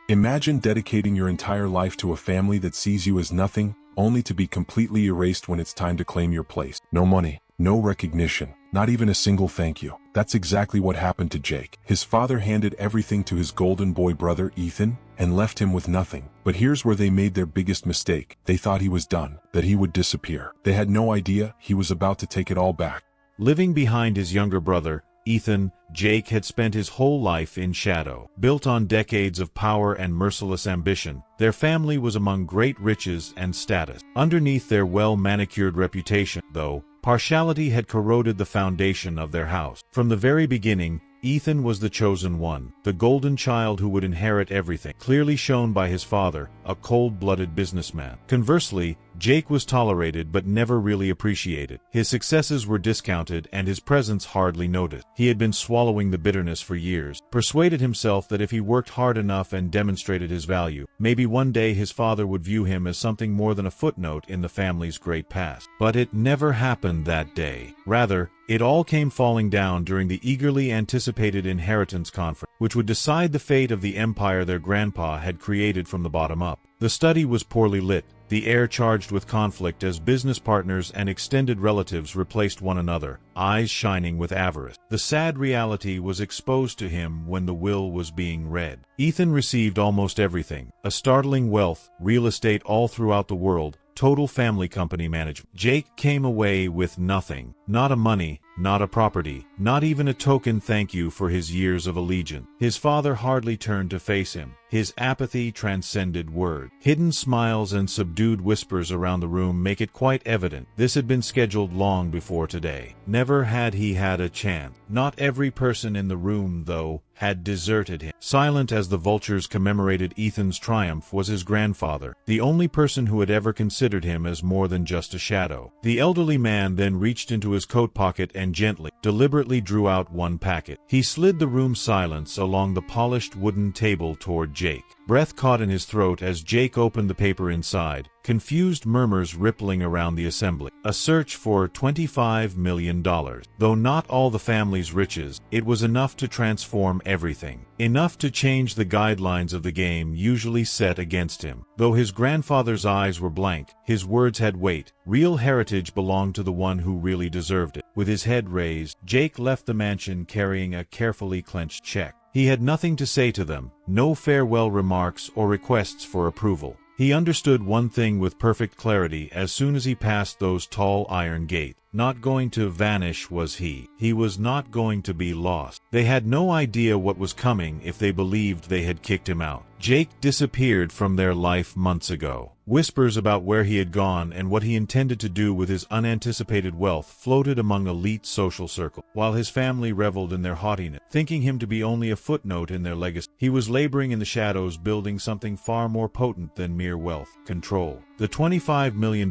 Imagine dedicating your entire life to a family that sees you as nothing, only to be completely erased when it's time to claim your place. No money, no recognition, not even a single thank you. That's exactly what happened to Jake. His father handed everything to his golden boy brother Ethan, and left him with nothing. But here's where they made their biggest mistake. They thought he was done, that he would disappear. They had no idea he was about to take it all back. Living behind his younger brother, Ethan, Jake had spent his whole life in shadow. Built on decades of power and merciless ambition, their family was among great riches and status. Underneath their well-manicured reputation, though, partiality had corroded the foundation of their house. From the very beginning, Ethan was the chosen one, the golden child who would inherit everything, clearly shown by his father, a cold-blooded businessman. Conversely, Jake was tolerated but never really appreciated. His successes were discounted and his presence hardly noticed. He had been swallowing the bitterness for years, persuaded himself that if he worked hard enough and demonstrated his value, maybe one day his father would view him as something more than a footnote in the family's great past. But it never happened that day. Rather, it all came falling down during the eagerly anticipated inheritance conference, which would decide the fate of the empire their grandpa had created from the bottom up. The study was poorly lit, the air charged with conflict as business partners and extended relatives replaced one another, eyes shining with avarice. The sad reality was exposed to him when the will was being read. Ethan received almost everything: a startling wealth, real estate all throughout the world, total family company management. Jake came away with nothing. Not a money, not a property, not even a token thank you for his years of allegiance. His father hardly turned to face him. His apathy transcended words. Hidden smiles and subdued whispers around the room make it quite evident this had been scheduled long before today. Never had he had a chance. Not every person in the room, though, had deserted him. Silent as the vultures commemorated Ethan's triumph was his grandfather, the only person who had ever considered him as more than just a shadow. The elderly man then reached into his coat pocket and gently, deliberately drew out one packet. He slid the room's silence along the polished wooden table toward Jake. Breath caught in his throat as Jake opened the paper inside, confused murmurs rippling around the assembly. A search for $25 million. Though not all the family's riches, it was enough to transform everything. Enough to change the guidelines of the game usually set against him. Though his grandfather's eyes were blank, his words had weight. Real heritage belonged to the one who really deserved it. With his head raised, Jake left the mansion carrying a carefully clenched check. He had nothing to say to them, no farewell remarks or requests for approval. He understood one thing with perfect clarity as soon as he passed those tall iron gates. Not going to vanish was he. He was not going to be lost. They had no idea what was coming if they believed they had kicked him out. Jake disappeared from their life months ago. Whispers about where he had gone and what he intended to do with his unanticipated wealth floated among elite social circles, while his family reveled in their haughtiness, thinking him to be only a footnote in their legacy. He was laboring in the shadows, building something far more potent than mere wealth: control. The $25 million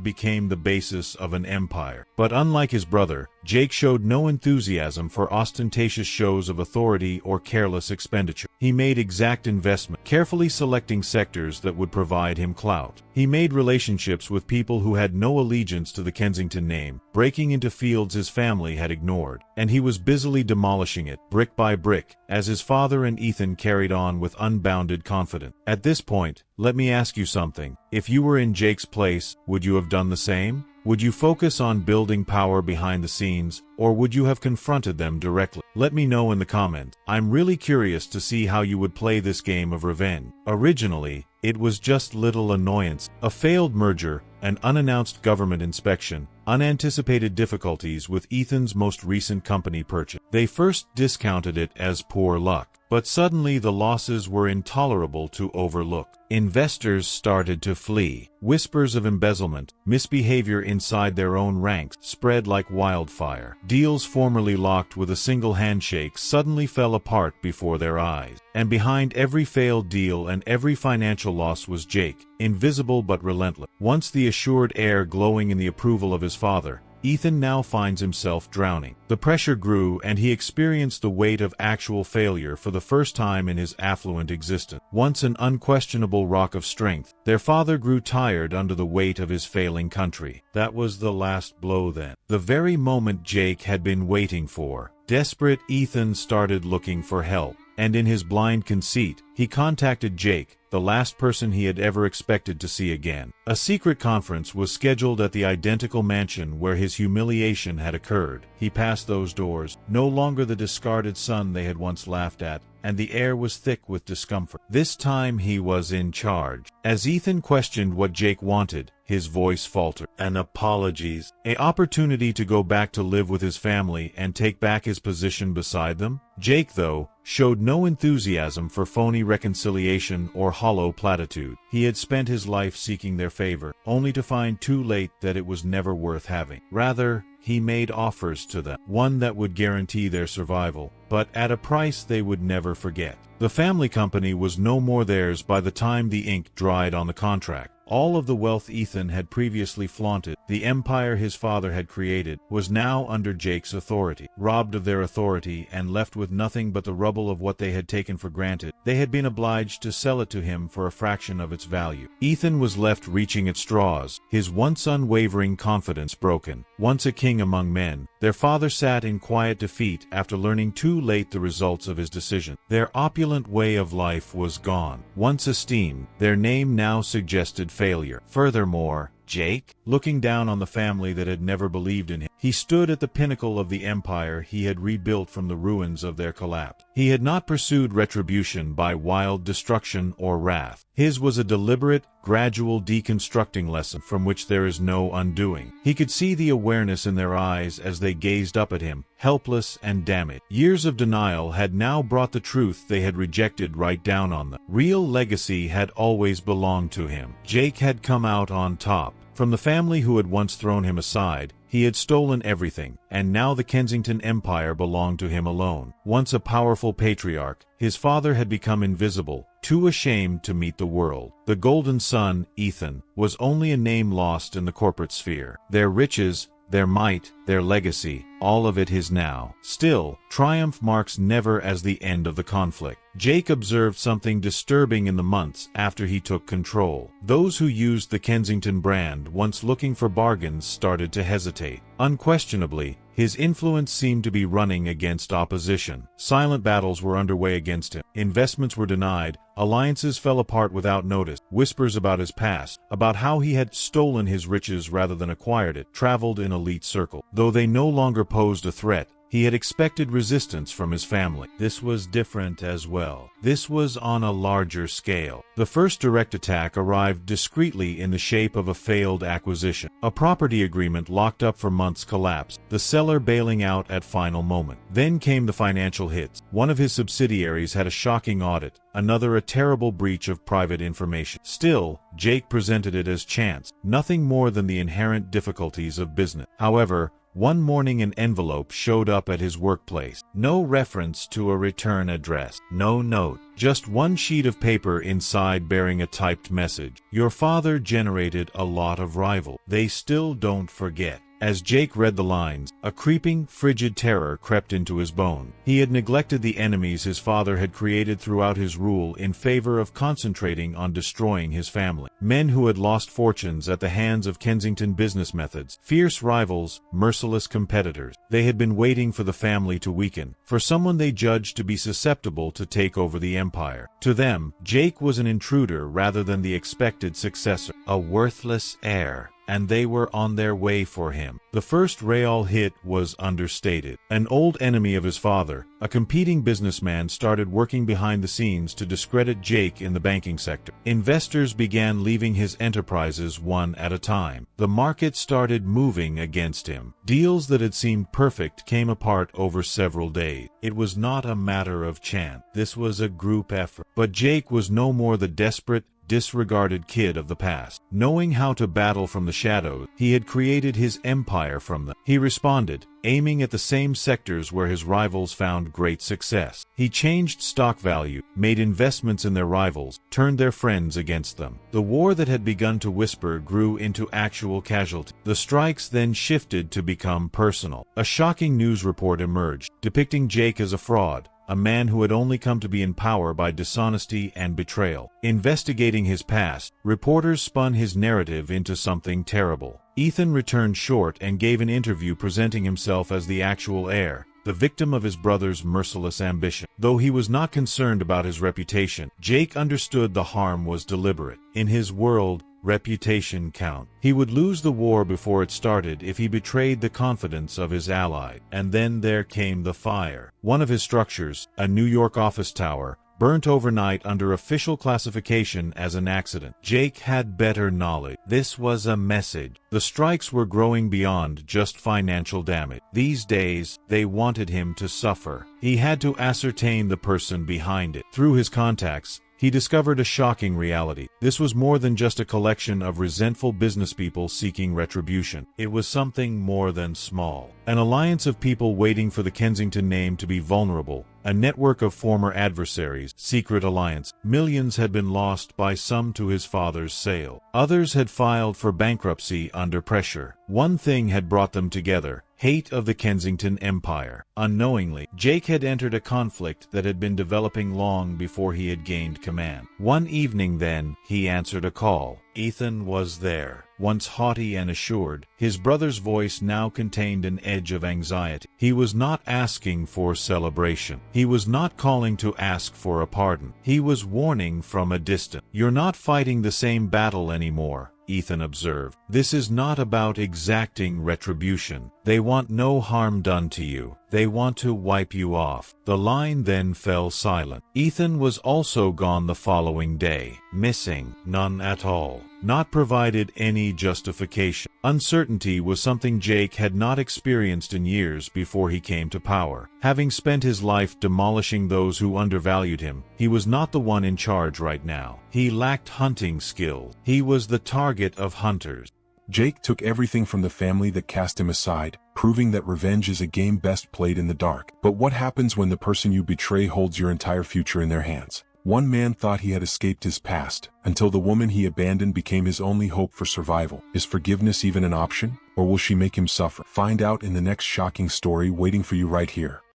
became the basis of an empire. But unlike his brother, Jake showed no enthusiasm for ostentatious shows of authority or careless expenditure. He made exact investment, carefully selecting sectors that would provide him clout. He made relationships with people who had no allegiance to the Kensington name, breaking into fields his family had ignored, and he was busily demolishing it, brick by brick, as his father and Ethan carried on with unbounded confidence. At this point, let me ask you something. If you were in Jake's place, would you have done the same? Would you focus on building power behind the scenes, or would you have confronted them directly? Let me know in the comments. I'm really curious to see how you would play this game of revenge. Originally, it was just little annoyance, a failed merger, an unannounced government inspection, unanticipated difficulties with Ethan's most recent company purchase. They first discounted it as poor luck, but suddenly the losses were intolerable to overlook. Investors started to flee. Whispers of embezzlement, misbehavior inside their own ranks spread like wildfire. Deals formerly locked with a single handshake suddenly fell apart before their eyes. And behind every failed deal and every financial loss was Jake, invisible but relentless. Once the assured heir glowing in the approval of his father, Ethan now finds himself drowning. The pressure grew and he experienced the weight of actual failure for the first time in his affluent existence. Once an unquestionable rock of strength, their father grew tired under the weight of his failing country. That was the last blow then. The very moment Jake had been waiting for. Desperate, Ethan started looking for help. and in his blind conceit, he contacted Jake, the last person he had ever expected to see again. A secret conference was scheduled at the identical mansion where his humiliation had occurred. He passed those doors, no longer the discarded son they had once laughed at, and the air was thick with discomfort. This time he was in charge. As Ethan questioned what Jake wanted, his voice faltered. An apologies. An opportunity to go back to live with his family and take back his position beside them? Jake, though, showed no enthusiasm for phony reconciliation or hollow platitude. He had spent his life seeking their favor, only to find too late that it was never worth having. Rather, he made offers to them, one that would guarantee their survival, but at a price they would never forget. The family company was no more theirs by the time the ink dried on the contract. All of the wealth Ethan had previously flaunted, the empire his father had created, was now under Jake's authority. Robbed of their authority and left with nothing but the rubble of what they had taken for granted, they had been obliged to sell it to him for a fraction of its value. Ethan was left reaching at straws, his once unwavering confidence broken. Once a king among men, their father sat in quiet defeat after learning too late the results of his decision. Their opulent way of life was gone. Once esteemed, their name now suggested failure. Furthermore, Jake, looking down on the family that had never believed in him, he stood at the pinnacle of the empire he had rebuilt from the ruins of their collapse. He had not pursued retribution by wild destruction or wrath. His was a deliberate, gradual deconstructing lesson from which there is no undoing. He could see the awareness in their eyes as they gazed up at him, helpless and damaged. Years of denial had now brought the truth they had rejected right down on them. Real legacy had always belonged to him. Jake had come out on top. From the family who had once thrown him aside, he had stolen everything, and now the Kensington Empire belonged to him alone. Once a powerful patriarch, his father had become invisible, too ashamed to meet the world. The golden son, Ethan, was only a name lost in the corporate sphere. Their riches, their might, their legacy, all of it his now. Still, triumph marks never as the end of the conflict. Jake observed something disturbing in the months after he took control. Those who used the Kensington brand once looking for bargains started to hesitate. Unquestionably, his influence seemed to be running against opposition. Silent battles were underway against him. Investments were denied. Alliances fell apart without notice. Whispers about his past, about how he had stolen his riches rather than acquired it, traveled in elite circles. Though they no longer posed a threat, he had expected resistance from his family. This was different as well. This was on a larger scale. The first direct attack arrived discreetly in the shape of a failed acquisition. A property agreement locked up for months collapsed, the seller bailing out at final moment. Then came the financial hits. One of his subsidiaries had a shocking audit, another a terrible breach of private information. Still, Jake presented it as chance, nothing more than the inherent difficulties of business. However, one morning an envelope showed up at his workplace. No reference to a return address. No note. Just one sheet of paper inside bearing a typed message. Your father generated a lot of rivals. They still don't forget. As Jake read the lines, a creeping, frigid terror crept into his bones. He had neglected the enemies his father had created throughout his rule in favor of concentrating on destroying his family. Men who had lost fortunes at the hands of Kensington business methods, fierce rivals, merciless competitors. They had been waiting for the family to weaken, for someone they judged to be susceptible to take over the empire. To them, Jake was an intruder rather than the expected successor, a worthless heir. And they were on their way for him. The first real hit was understated. An old enemy of his father, a competing businessman, started working behind the scenes to discredit Jake in the banking sector. Investors began leaving his enterprises one at a time. The market started moving against him. Deals that had seemed perfect came apart over several days. It was not a matter of chance. This was a group effort. But Jake was no more the desperate, disregarded kid of the past. Knowing how to battle from the shadows, he had created his empire from them. He responded, aiming at the same sectors where his rivals found great success. He changed stock value, made investments in their rivals, turned their friends against them. The war that had begun to whisper grew into actual casualty. The strikes then shifted to become personal. A shocking news report emerged, depicting Jake as a fraud, a man who had only come to be in power by dishonesty and betrayal. Investigating his past, reporters spun his narrative into something terrible. Ethan returned short and gave an interview presenting himself as the actual heir, the victim of his brother's merciless ambition. Though he was not concerned about his reputation, Jake understood the harm was deliberate. In his world, reputation count. He would lose the war before it started if he betrayed the confidence of his ally. And then there came the fire. One of his structures, a New York office tower, burnt overnight under official classification as an accident. Jake had better knowledge. This was a message. The strikes were growing beyond just financial damage. These days, they wanted him to suffer. He had to ascertain the person behind it. Through his contacts, he discovered a shocking reality. This was more than just a collection of resentful businesspeople seeking retribution. It was something more than small. An alliance of people waiting for the Kensington name to be vulnerable. A network of former adversaries, secret alliance. Millions had been lost by some to his father's sale. Others had filed for bankruptcy under pressure. One thing had brought them together: hate of the Kensington Empire. Unknowingly, Jake had entered a conflict that had been developing long before he had gained command. One evening then, he answered a call. Ethan was there. Once haughty and assured, his brother's voice now contained an edge of anxiety. He was not asking for celebration. He was not calling to ask for a pardon. He was warning from a distance. "You're not fighting the same battle anymore," Ethan observed. "This is not about exacting retribution. They want no harm done to you. They want to wipe you off." The line then fell silent. Ethan was also gone the following day. Missing. None at all. Not provided any justification. Uncertainty was something Jake had not experienced in years before he came to power. Having spent his life demolishing those who undervalued him, he was not the one in charge right now. He lacked hunting skill. He was the target of hunters. Jake took everything from the family that cast him aside, proving that revenge is a game best played in the dark. But what happens when the person you betray holds your entire future in their hands? One man thought he had escaped his past, until the woman he abandoned became his only hope for survival. Is forgiveness even an option? Or will she make him suffer? Find out in the next shocking story waiting for you right here.